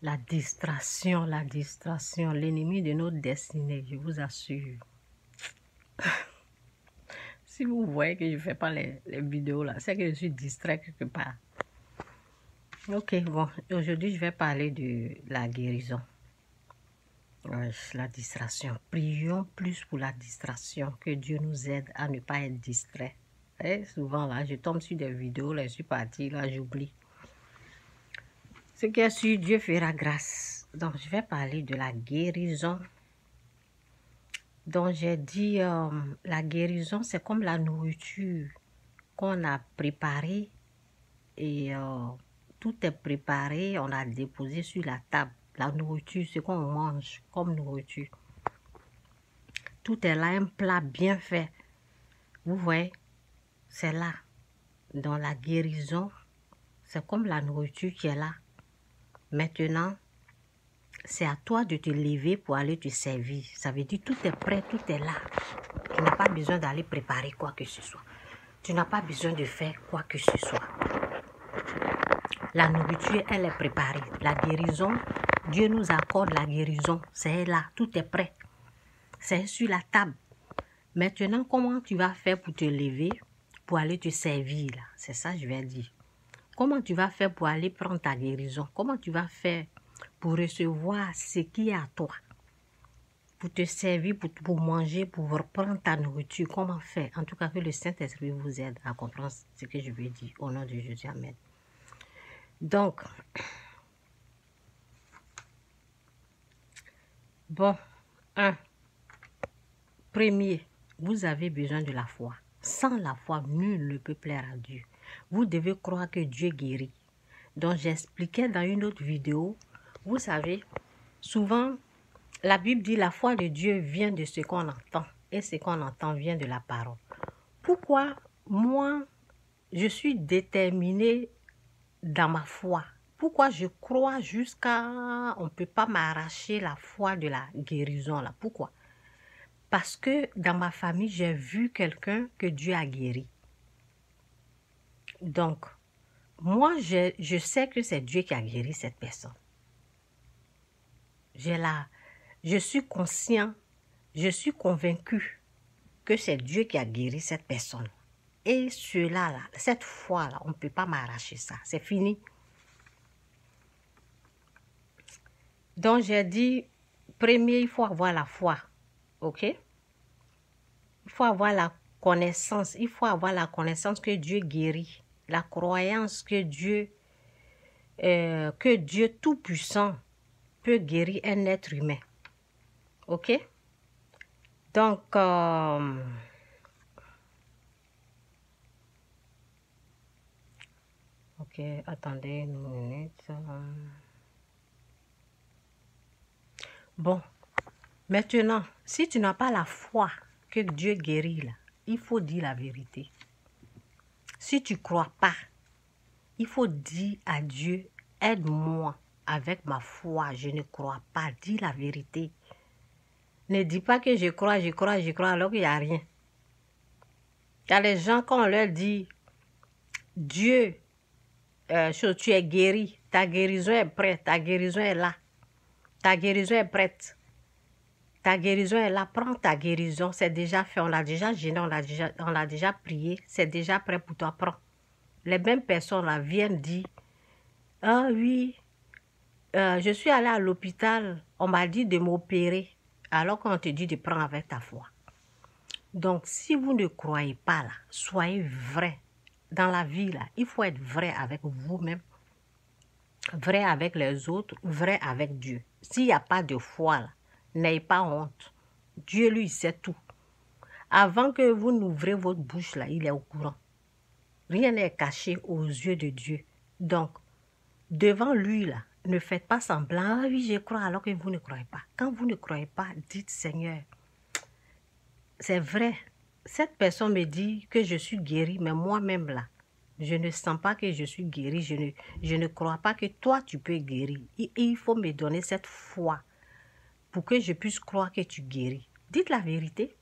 La distraction, l'ennemi de notre destinée, je vous assure. Si vous voyez que je ne fais pas les vidéos là, c'est que je suis distrait quelque part. Ok, bon, aujourd'hui je vais parler de la guérison. La distraction. Prions plus pour la distraction, que Dieu nous aide à ne pas être distrait. Et souvent là, je tombe sur des vidéos, là, je suis partie, là, j'oublie. Ce qui est sûr, Dieu fera grâce. Donc, je vais parler de la guérison. Donc, j'ai dit, la guérison, c'est comme la nourriture qu'on a préparée et tout est préparé, on a déposé sur la table. La nourriture, ce qu'on mange comme nourriture. Tout est là, un plat bien fait. Vous voyez, c'est là. Dans la guérison, c'est comme la nourriture qui est là. Maintenant, c'est à toi de te lever pour aller te servir. Ça veut dire tout est prêt, tout est là. Tu n'as pas besoin d'aller préparer quoi que ce soit. Tu n'as pas besoin de faire quoi que ce soit. La nourriture, elle est préparée. La guérison, Dieu nous accorde la guérison. C'est là, tout est prêt. C'est sur la table. Maintenant, comment tu vas faire pour te lever, pour aller te servir là? C'est ça que je vais dire. Comment tu vas faire pour aller prendre ta guérison? Comment tu vas faire pour recevoir ce qui est à toi? Pour te servir, pour manger, pour reprendre ta nourriture. Comment faire? En tout cas, que le Saint-Esprit vous aide à comprendre ce que je veux dire. Au nom de Jésus, amen. Donc, bon, premier, vous avez besoin de la foi. Sans la foi, nul ne peut plaire à Dieu. Vous devez croire que Dieu guérit. Donc, j'expliquais dans une autre vidéo, vous savez, souvent, la Bible dit la foi de Dieu vient de ce qu'on entend. Et ce qu'on entend vient de la parole. Pourquoi moi, je suis déterminée dans ma foi? Pourquoi je crois jusqu'à... On ne peut pas m'arracher la foi de la guérison là. Pourquoi? Parce que dans ma famille, j'ai vu quelqu'un que Dieu a guéri. Donc, moi, je sais que c'est Dieu qui a guéri cette personne. Je suis conscient, je suis convaincu que c'est Dieu qui a guéri cette personne. Et cela, là, cette foi-là, on ne peut pas m'arracher ça. C'est fini. Donc, j'ai dit, premier, il faut avoir la foi. OK? Il faut avoir la connaissance. Il faut avoir la connaissance que Dieu guérit. La croyance que Dieu Tout-Puissant peut guérir un être humain. OK? Donc, ok, attendez une minute. Bon, maintenant, si tu n'as pas la foi que Dieu guérit, là, il faut dire la vérité. Si tu ne crois pas, il faut dire à Dieu, aide-moi avec ma foi, je ne crois pas. Dis la vérité. Ne dis pas que je crois alors qu'il n'y a rien. Il y a les gens, quand on leur dit, Dieu, tu es guéri, ta guérison est prête, ta guérison est là, ta guérison est prête, ta guérison est là, prends ta guérison, c'est déjà fait, on l'a déjà gêné, on l'a déjà prié, c'est déjà prêt pour toi, prends. Les mêmes personnes là viennent dire, ah oui, je suis allée à l'hôpital, on m'a dit de m'opérer, alors qu'on te dit de prendre avec ta foi. Donc, si vous ne croyez pas là, soyez vrai. Dans la vie là, il faut être vrai avec vous-même, vrai avec les autres, vrai avec Dieu. S'il n'y a pas de foi là, n'ayez pas honte. Dieu, lui, sait tout. Avant que vous n'ouvrez votre bouche là, il est au courant. Rien n'est caché aux yeux de Dieu. Donc, devant lui là, ne faites pas semblant, ah oui, je crois, alors que vous ne croyez pas. Quand vous ne croyez pas, dites, Seigneur, c'est vrai. Cette personne me dit que je suis guérie, mais moi-même là, je ne sens pas que je suis guérie. Je ne crois pas que toi, tu peux guérir. Et il faut me donner cette foi pour que je puisse croire que tu guéris. Dites la vérité.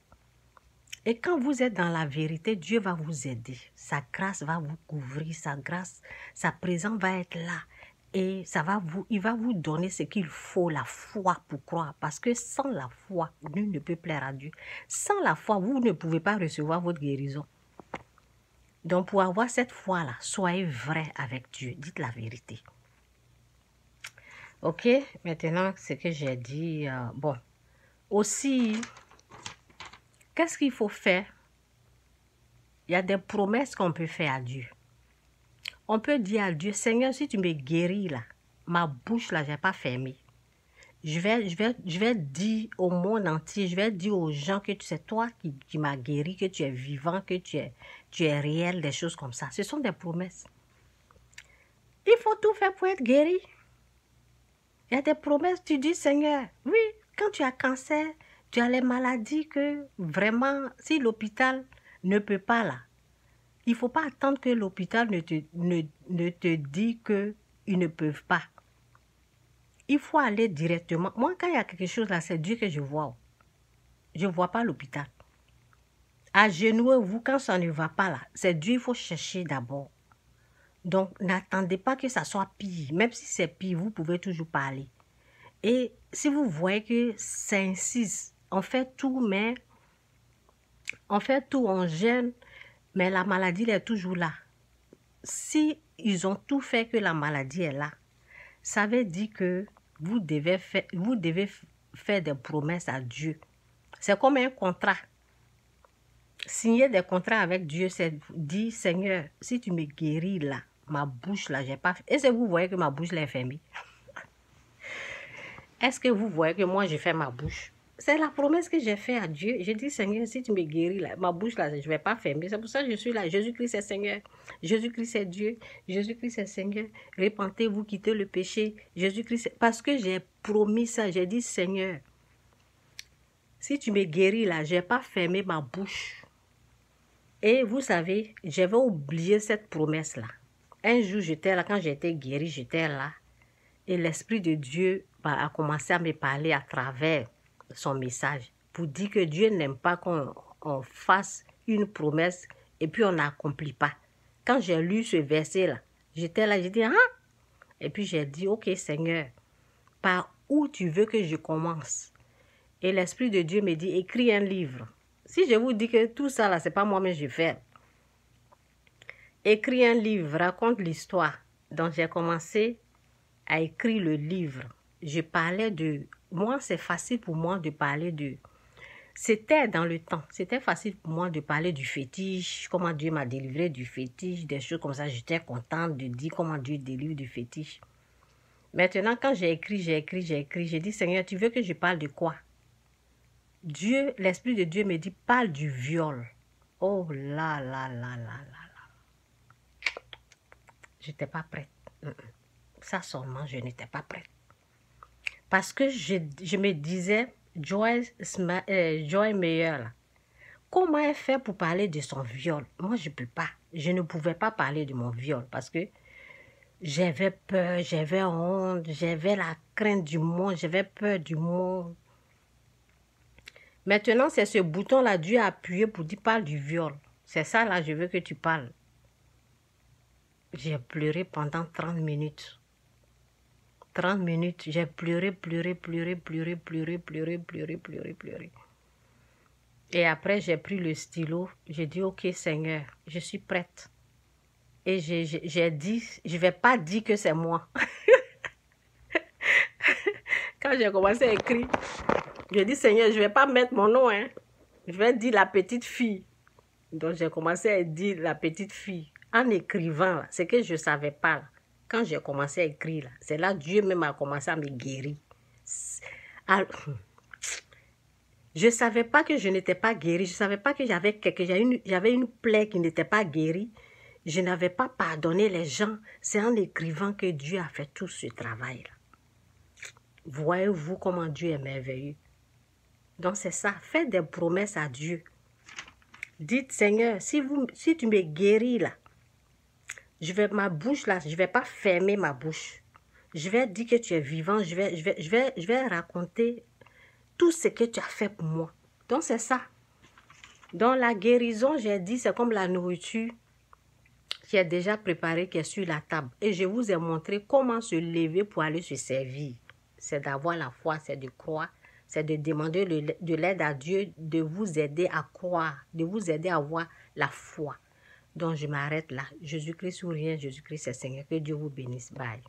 Et quand vous êtes dans la vérité, Dieu va vous aider. Sa grâce va vous couvrir. Sa grâce, sa présence va être là. Et il va vous donner ce qu'il faut, la foi pour croire. Parce que sans la foi, nul ne peut plaire à Dieu. Sans la foi, vous ne pouvez pas recevoir votre guérison. Donc, pour avoir cette foi-là, soyez vrai avec Dieu. Dites la vérité. Ok, maintenant, ce que j'ai dit, bon. Aussi, qu'est-ce qu'il faut faire? Il y a des promesses qu'on peut faire à Dieu. On peut dire à Dieu, Seigneur, si tu me guéris là, ma bouche là, je n'ai pas fermé. Je vais dire au monde entier, je vais dire aux gens que c'est toi qui m'as guéri, que tu es vivant, que tu es réel, des choses comme ça. Ce sont des promesses. Il faut tout faire pour être guéri. Il y a des promesses, tu dis, Seigneur, oui, quand tu as cancer, tu as les maladies que vraiment, si l'hôpital ne peut pas là, il ne faut pas attendre que l'hôpital ne te dise qu'ils ne peuvent pas. Il faut aller directement. Moi, quand il y a quelque chose là, c'est Dieu que je vois. Je ne vois pas l'hôpital. Agenouez-vous quand ça ne va pas là. C'est Dieu, il faut chercher d'abord. Donc, n'attendez pas que ça soit pire. Même si c'est pire, vous pouvez toujours parler. Et si vous voyez que ça insiste, on fait tout, on gêne, mais la maladie elle est toujours là. Si ils ont tout fait que la maladie est là, ça veut dire que vous devez faire des promesses à Dieu. C'est comme un contrat. Signer des contrats avec Dieu, c'est dire, Seigneur, si tu me guéris là, ma bouche là, j'ai pas fait. Est-ce que vous voyez que ma bouche là est fermée? Est-ce que vous voyez que moi, j'ai fait ma bouche? C'est la promesse que j'ai faite à Dieu. J'ai dit, Seigneur, si tu me guéris, là, ma bouche, là, je ne vais pas fermer. C'est pour ça que je suis là. Jésus-Christ est Seigneur. Jésus-Christ est Dieu. Jésus-Christ est Seigneur. Repentez-vous, quittez le péché. Jésus-Christ, parce que j'ai promis ça. J'ai dit, Seigneur, si tu me guéris, là, je n'ai pas fermé ma bouche. Et vous savez, j'avais oublié cette promesse-là. Un jour, j'étais là, quand j'étais guérie, j'étais là. Et l'Esprit de Dieu a commencé à me parler à travers son message pour dire que Dieu n'aime pas qu'on fasse une promesse et puis on n'accomplit pas. Quand j'ai lu ce verset-là, j'étais là, j'ai dit, ah! Et puis j'ai dit, ok Seigneur, par où tu veux que je commence? Et l'Esprit de Dieu me dit, écris un livre. Si je vous dis que tout ça là, c'est pas moi-même je fais. Écris un livre, raconte l'histoire. Donc j'ai commencé à écrire le livre. Je parlais de... Moi, c'est facile pour moi de parler de... C'était dans le temps. C'était facile pour moi de parler du fétiche, comment Dieu m'a délivré du fétiche, des choses comme ça. J'étais contente de dire comment Dieu délivre du fétiche. Maintenant, quand j'ai écrit, j'ai dit, Seigneur, tu veux que je parle de quoi? Dieu, l'Esprit de Dieu me dit, parle du viol. Oh là là là là là là. Je n'étais pas prête. Ça seulement, je n'étais pas prête. Parce que je me disais, Joy Meyer, là, comment elle fait pour parler de son viol? Moi, je ne peux pas. Je ne pouvais pas parler de mon viol parce que j'avais peur, j'avais honte, j'avais la crainte du monde, j'avais peur du monde. Maintenant, c'est ce bouton-là, Dieu a appuyé pour dire, parle du viol. C'est ça, là, je veux que tu parles. J'ai pleuré pendant 30 minutes. 30 minutes, j'ai pleuré. Et après, j'ai pris le stylo. J'ai dit, ok Seigneur, je suis prête. Et j'ai dit, je ne vais pas dire que c'est moi. Quand j'ai commencé à écrire, j'ai dit, Seigneur, je ne vais pas mettre mon nom. Hein. Je vais dire la petite fille. Donc, j'ai commencé à dire la petite fille. En écrivant, ce que je ne savais pas, quand j'ai commencé à écrire, c'est là que Dieu même a commencé à me guérir. Alors, je ne savais pas que je n'étais pas guérie. Je ne savais pas que j'avais une plaie qui n'était pas guérie. Je n'avais pas pardonné les gens. C'est en écrivant que Dieu a fait tout ce travail-là. Voyez-vous comment Dieu est merveilleux. Donc c'est ça. Faites des promesses à Dieu. Dites, Seigneur, si tu me guéris là, ma bouche là, je ne vais pas fermer ma bouche. Je vais dire que tu es vivant. Je vais raconter tout ce que tu as fait pour moi. Donc c'est ça. Dans la guérison, j'ai dit, c'est comme la nourriture. qui est déjà préparé, qui est sur la table. Et je vous ai montré comment se lever pour aller se servir. C'est d'avoir la foi, c'est de croire, c'est de demander de l'aide à Dieu, de vous aider à croire, de vous aider à avoir la foi. Donc, je m'arrête là. Jésus-Christ ou rien, Jésus-Christ est Seigneur. Que Dieu vous bénisse. Bye.